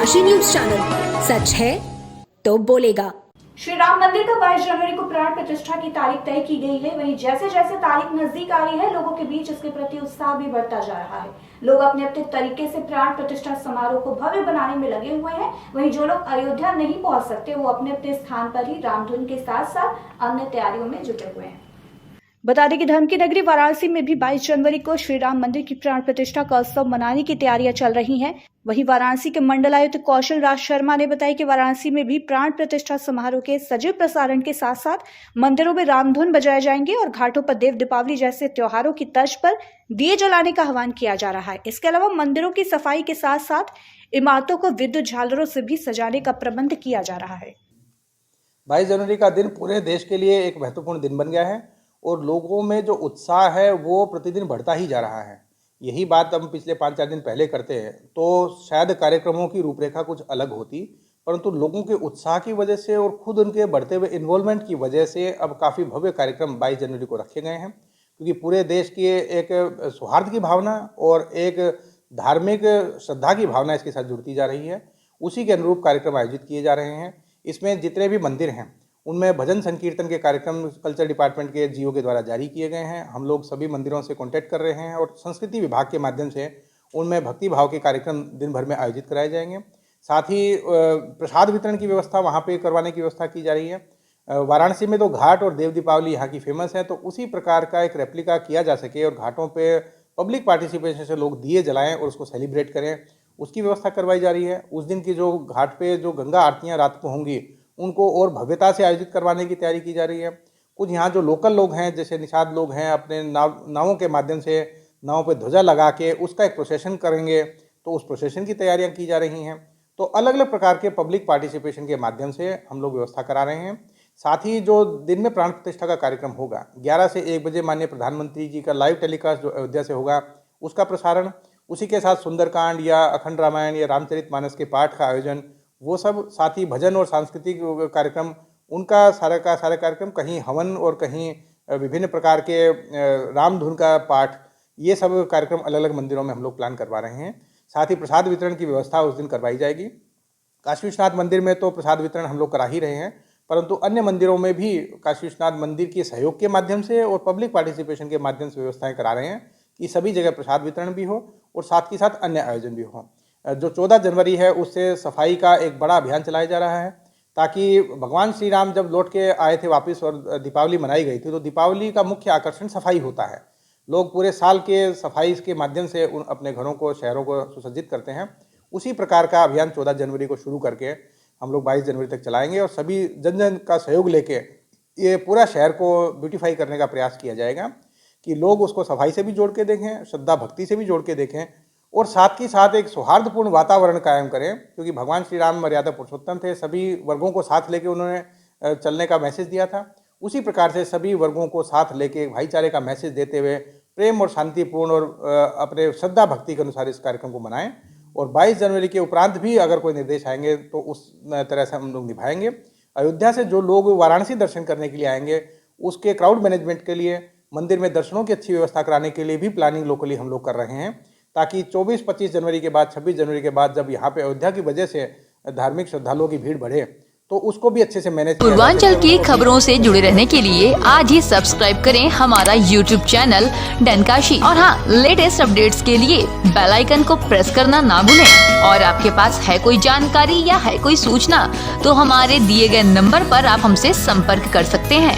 Kashi news channel, सच है तो बोलेगा। श्री राम मंदिर का 22 जनवरी को प्राण प्रतिष्ठा की तारीख तय की गई है। वहीं जैसे जैसे तारीख नजदीक आ रही है, लोगों के बीच इसके प्रति उत्साह भी बढ़ता जा रहा है। लोग अपने अपने तरीके से प्राण प्रतिष्ठा समारोह को भव्य बनाने में लगे हुए हैं। वहीं जो लोग अयोध्या नहीं पहुंच सकते, वो अपने अपने स्थान पर ही रामधुन के साथ साथ अन्य तैयारियों में जुटे हुए हैं। बता दें कि धर्म की नगरी वाराणसी में भी 22 जनवरी को श्री राम मंदिर की प्राण प्रतिष्ठा का उत्सव मनाने की तैयारियां चल रही हैं। वहीं वाराणसी के मंडलायुक्त कौशल राज शर्मा ने बताया कि वाराणसी में भी प्राण प्रतिष्ठा समारोह के सजीव प्रसारण के साथ साथ मंदिरों में रामधुन बजाए जाएंगे और घाटों पर देव दीपावली जैसे त्योहारों की तर्ज पर दिए जलाने का आह्वान किया जा रहा है। इसके अलावा मंदिरों की सफाई के साथ साथ इमारतों को विद्युत झालरों से भी सजाने का प्रबंध किया जा रहा है। 22 जनवरी का दिन पूरे देश के लिए एक महत्वपूर्ण दिन बन गया है और लोगों में जो उत्साह है वो प्रतिदिन बढ़ता ही जा रहा है। यही बात हम पिछले 5-4 दिन पहले करते हैं तो शायद कार्यक्रमों की रूपरेखा कुछ अलग होती, परंतु लोगों के उत्साह की वजह से और खुद उनके बढ़ते हुए इन्वॉल्वमेंट की वजह से अब काफ़ी भव्य कार्यक्रम 22 जनवरी को रखे गए हैं, क्योंकि पूरे देश की एक सौहार्द की भावना और एक धार्मिक श्रद्धा की भावना इसके साथ जुड़ती जा रही है। उसी के अनुरूप कार्यक्रम आयोजित किए जा रहे हैं। इसमें जितने भी मंदिर हैं उनमें भजन संकीर्तन के कार्यक्रम कल्चर डिपार्टमेंट के जीओ के द्वारा जारी किए गए हैं। हम लोग सभी मंदिरों से कांटेक्ट कर रहे हैं और संस्कृति विभाग के माध्यम से उनमें भक्ति भाव के कार्यक्रम दिन भर में आयोजित कराए जाएंगे। साथ ही प्रसाद वितरण की व्यवस्था वहाँ पे करवाने की व्यवस्था की जा रही है। वाराणसी में तो घाट और देव दीपावली यहाँ की फेमस है, तो उसी प्रकार का एक रेप्लिका किया जा सके और घाटों पर पब्लिक पार्टिसिपेशन से लोग दिए जलाएँ और उसको सेलिब्रेट करें, उसकी व्यवस्था करवाई जा रही है। उस दिन की जो घाट पे जो गंगा आरतियाँ रात को होंगी उनको और भव्यता से आयोजित करवाने की तैयारी की जा रही है। कुछ यहाँ जो लोकल लोग हैं, जैसे निषाद लोग हैं, अपने नावों के माध्यम से नावों पे ध्वजा लगा के उसका एक प्रोसेशन करेंगे, तो उस प्रोसेशन की तैयारियां की जा रही हैं। तो अलग अलग प्रकार के पब्लिक पार्टिसिपेशन के माध्यम से हम लोग व्यवस्था करा रहे हैं। साथ ही जो दिन में प्राण प्रतिष्ठा का कार्यक्रम होगा 11 से 1 बजे माननीय प्रधानमंत्री जी का लाइव टेलीकास्ट जो अयोध्या से होगा उसका प्रसारण, उसी के साथ सुंदरकांड या अखंड रामायण या रामचरितमानस के पाठ का आयोजन, वो सब, साथ ही भजन और सांस्कृतिक कार्यक्रम, उनका सारा का सारा कार्यक्रम, कहीं हवन और कहीं विभिन्न प्रकार के रामधुन का पाठ, ये सब कार्यक्रम अलग अलग मंदिरों में हम लोग प्लान करवा रहे हैं। साथ ही प्रसाद वितरण की व्यवस्था उस दिन करवाई जाएगी। काशी विश्वनाथ मंदिर में तो प्रसाद वितरण हम लोग करा ही रहे हैं, परंतु अन्य मंदिरों में भी काशी विश्वनाथ मंदिर के सहयोग के माध्यम से और पब्लिक पार्टिसिपेशन के माध्यम से व्यवस्थाएँ करा रहे हैं कि सभी जगह प्रसाद वितरण भी हो और साथ ही साथ अन्य आयोजन भी हो। जो 14 जनवरी है उससे सफाई का एक बड़ा अभियान चलाया जा रहा है, ताकि भगवान श्री राम जब लौट के आए थे वापस और दीपावली मनाई गई थी, तो दीपावली का मुख्य आकर्षण सफाई होता है। लोग पूरे साल के सफाई के माध्यम से अपने घरों को, शहरों को सुसज्जित करते हैं। उसी प्रकार का अभियान 14 जनवरी को शुरू करके हम लोग 22 जनवरी तक चलाएंगे और सभी जन जन का सहयोग लेके ये पूरा शहर को ब्यूटीफाई करने का प्रयास किया जाएगा कि लोग उसको सफाई से भी जोड़ के देखें, श्रद्धा भक्ति से भी जोड़ के देखें और साथ ही साथ एक सौहार्दपूर्ण वातावरण कायम करें, क्योंकि भगवान श्री राम मर्यादा पुरुषोत्तम थे। सभी वर्गों को साथ लेके उन्होंने चलने का मैसेज दिया था। उसी प्रकार से सभी वर्गों को साथ लेके भाईचारे का मैसेज देते हुए प्रेम और शांतिपूर्ण और अपने श्रद्धा भक्ति के अनुसार इस कार्यक्रम को मनाएं। और 22 जनवरी के उपरांत भी अगर कोई निर्देश आएंगे तो उस तरह से हम लोग निभाएंगे। अयोध्या से जो लोग वाराणसी दर्शन करने के लिए आएंगे उसके क्राउड मैनेजमेंट के लिए, मंदिर में दर्शनों की अच्छी व्यवस्था कराने के लिए भी प्लानिंग लोकली हम लोग कर रहे हैं, ताकि 24-25 जनवरी के बाद, 26 जनवरी के बाद जब यहाँ पे अयोध्या की वजह से धार्मिक श्रद्धालुओं की भीड़ बढ़े तो उसको भी अच्छे से मैनेज। पूर्वांचल की खबरों से जुड़े रहने के लिए आज ही सब्सक्राइब करें हमारा YouTube चैनल डनकाशी और हाँ, लेटेस्ट अपडेट्स के लिए बेल आइकन को प्रेस करना ना भूलें। और आपके पास है कोई जानकारी या है कोई सूचना तो हमारे दिए गए नंबर पर आप हमसे संपर्क कर सकते हैं।